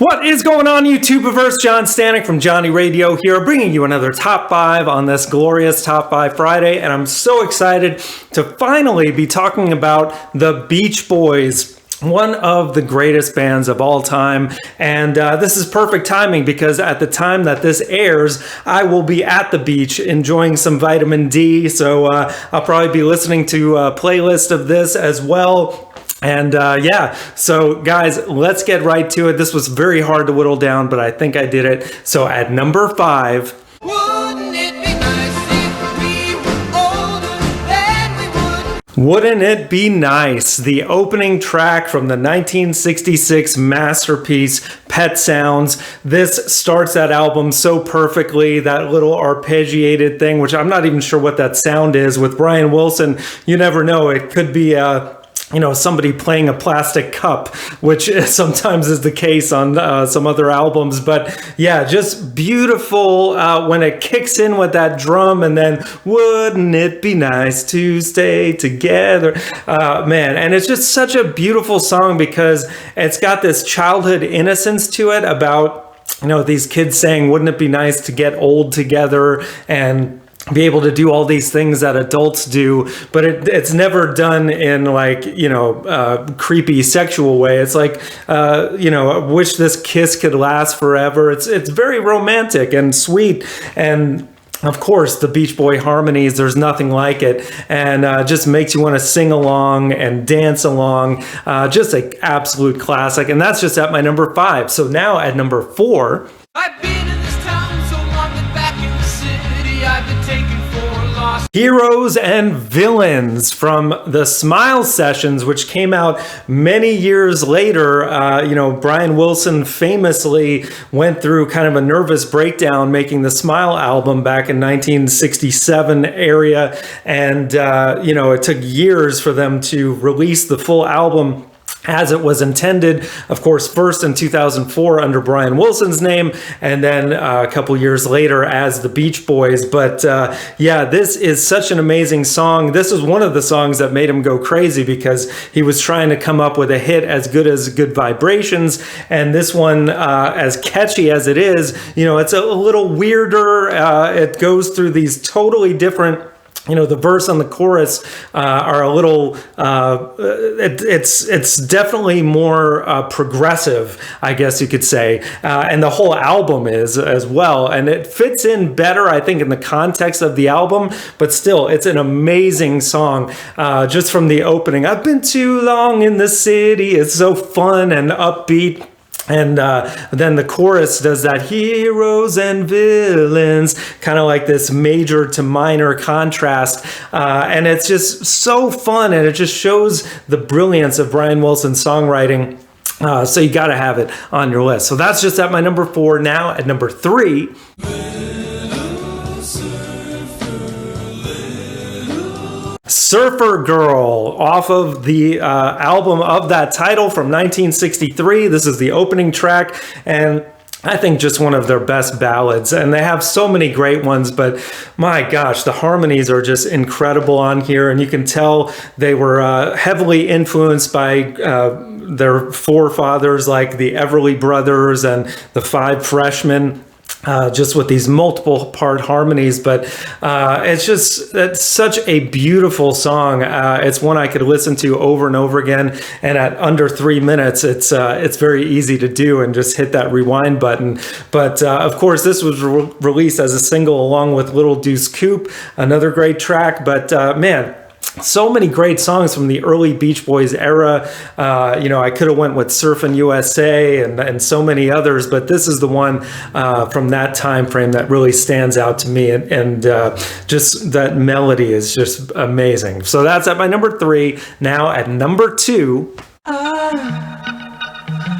What is going on, YouTubeverse? John Stanek from Johnny Radio here, bringing you another Top 5 on this glorious Top 5 Friday, and I'm so excited to finally be talking about the Beach Boys, one of the greatest bands of all time. And this is perfect timing because at the time that this airs, I will be at the beach enjoying some vitamin D, so I'll probably be listening to a playlist of this as well. And yeah, so guys, let's get right to it. This was very hard to whittle down, but I think I did it. So at number 5... Wouldn't it be nice if we were older than we would? Wouldn't It Be Nice? The opening track from the 1966 masterpiece, Pet Sounds. This starts that album so perfectly, that little arpeggiated thing, which I'm not even sure what that sound is. With Brian Wilson, you never know. It could be somebody playing a plastic cup, which sometimes is the case on some other albums. But yeah, just beautiful when it kicks in with that drum, and then wouldn't it be nice to stay together? Man, and it's just such a beautiful song because it's got this childhood innocence to it about, these kids saying, wouldn't it be nice to get old together and be able to do all these things that adults do, but it's never done in creepy sexual way. It's like, I wish this kiss could last forever. It's very romantic and sweet, and of course, the Beach Boy harmonies, there's nothing like it, and just makes you want to sing along and dance along. Just an absolute classic, and that's just at my number 5. So now at number 4... I've been in this town so long that back in the city I've been taken for lost. Heroes and Villains from the Smile Sessions, which came out many years later. Brian Wilson famously went through kind of a nervous breakdown making the Smile album back in 1967 area. And, it took years for them to release the full album as it was intended. Of course, first in 2004 under Brian Wilson's name, and then a couple years later as the Beach Boys. But yeah, this is such an amazing song. This is one of the songs that made him go crazy because he was trying to come up with a hit as Good Vibrations. And this one, as catchy as it is, it's a little weirder. It goes through these totally different, the verse and the chorus are a little, it's definitely more progressive, I guess you could say. And the whole album is as well. And it fits in better, I think, in the context of the album. But still, it's an amazing song just from the opening. I've been too long in the city. It's so fun and upbeat. And then the chorus does that heroes and villains, kind of like this major to minor contrast. And it's just so fun, and it just shows the brilliance of Brian Wilson's songwriting. So you got to have it on your list. So that's just at my number 4. Now at number 3. Surfer Girl, off of the album of that title from 1963. This is the opening track, and I think just one of their best ballads. And they have so many great ones, but my gosh, the harmonies are just incredible on here. And you can tell they were heavily influenced by their forefathers like the Everly Brothers and the Five Freshmen. Just with these multiple part harmonies, but it's such a beautiful song. It's one I could listen to over and over again, and at under 3 minutes, it's very easy to do and just hit that rewind button. But of course, this was released as a single along with Little Deuce Coupe, another great track. But man, so many great songs from the early Beach Boys era. I could have went with Surfin' USA and so many others, but this is the one from that time frame that really stands out to me, and just that melody is just amazing. So that's at my number 3. Now at number 2.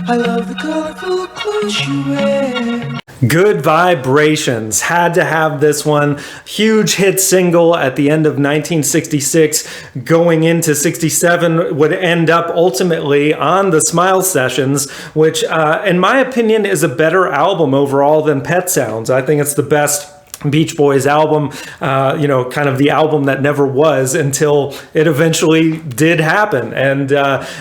I love the colorful clothes you wear. Good Vibrations, had to have this one. Huge hit single at the end of 1966, going into 67, would end up ultimately on the Smile Sessions, which in my opinion is a better album overall than Pet Sounds. I think it's the best Beach Boys album, kind of the album that never was until it eventually did happen. And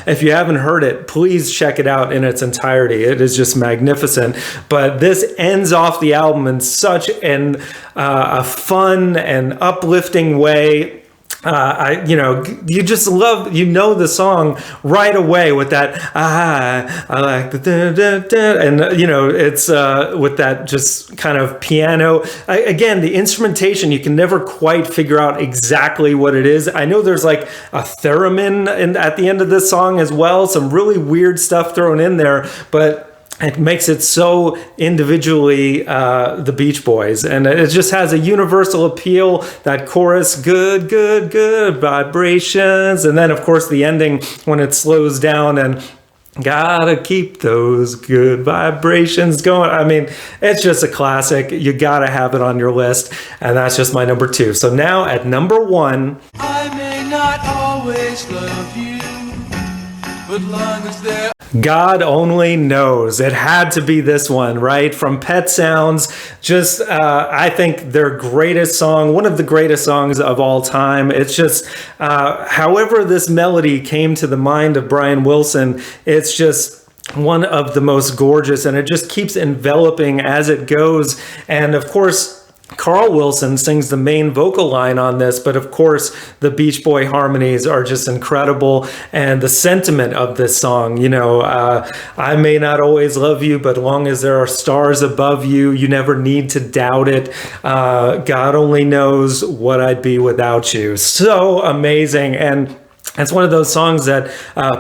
if you haven't heard it, please check it out in its entirety. It is just magnificent. But this ends off the album in such a fun and uplifting way. You just love, the song right away with that, I like the, and, it's with that just kind of piano. Again, the instrumentation, you can never quite figure out exactly what it is. I know there's like a theremin at the end of this song as well, some really weird stuff thrown in there, but it makes it so individually the Beach Boys, and it just has a universal appeal. That chorus, good, good, good vibrations, and then of course the ending when it slows down and gotta keep those good vibrations going. I mean, it's just a classic. You gotta have it on your list, and that's just my number 2. So now at number 1, I may not always love you, but long as there God Only Knows. It had to be this one, right? From Pet Sounds. Just, I think their greatest song, one of the greatest songs of all time. It's just, however this melody came to the mind of Brian Wilson, it's just one of the most gorgeous, and it just keeps enveloping as it goes. And of course, Carl Wilson sings the main vocal line on this, but of course the Beach Boy harmonies are just incredible, and the sentiment of this song, I may not always love you, but long as there are stars above you, you never need to doubt it. God only knows what I'd be without you. So amazing. And it's one of those songs that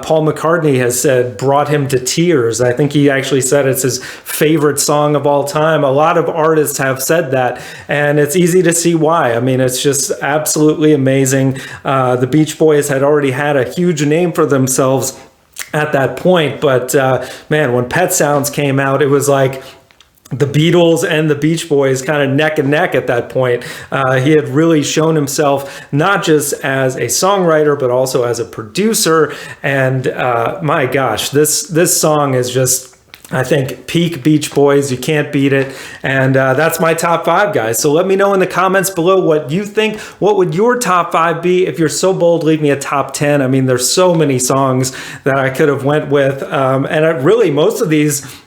Paul McCartney has said brought him to tears. I think he actually said it's his favorite song of all time. A lot of artists have said that, and it's easy to see why. I mean, it's just absolutely amazing. The Beach Boys had already had a huge name for themselves at that point, but man, when Pet Sounds came out, it was like the Beatles and the Beach Boys kind of neck and neck at that point. He had really shown himself not just as a songwriter, but also as a producer. And my gosh, this song is just, I think, peak Beach Boys. You can't beat it. And that's my top 5, guys. So let me know in the comments below what you think. What would your top 5 be? If you're so bold, leave me a top 10. I mean, there's so many songs that I could have went with. And really, most of these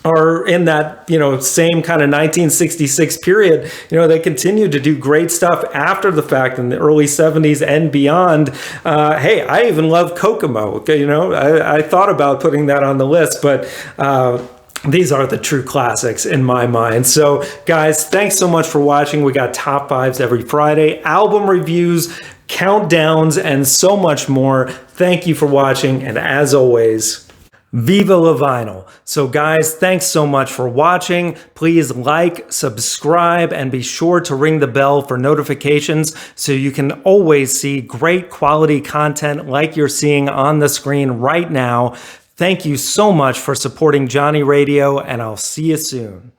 are in that, same kind of 1966 period. They continued to do great stuff after the fact in the early 70s and beyond. Hey, I even love Kokomo. Okay, I thought about putting that on the list, but these are the true classics in my mind. So guys, thanks so much for watching. We got top 5s every Friday, album reviews, countdowns, and so much more. Thank you for watching, and as always, Viva La Vinyl. So guys, thanks so much for watching. Please like, subscribe, and be sure to ring the bell for notifications so you can always see great quality content like you're seeing on the screen right now. Thank you so much for supporting Johnny Radio, and I'll see you soon.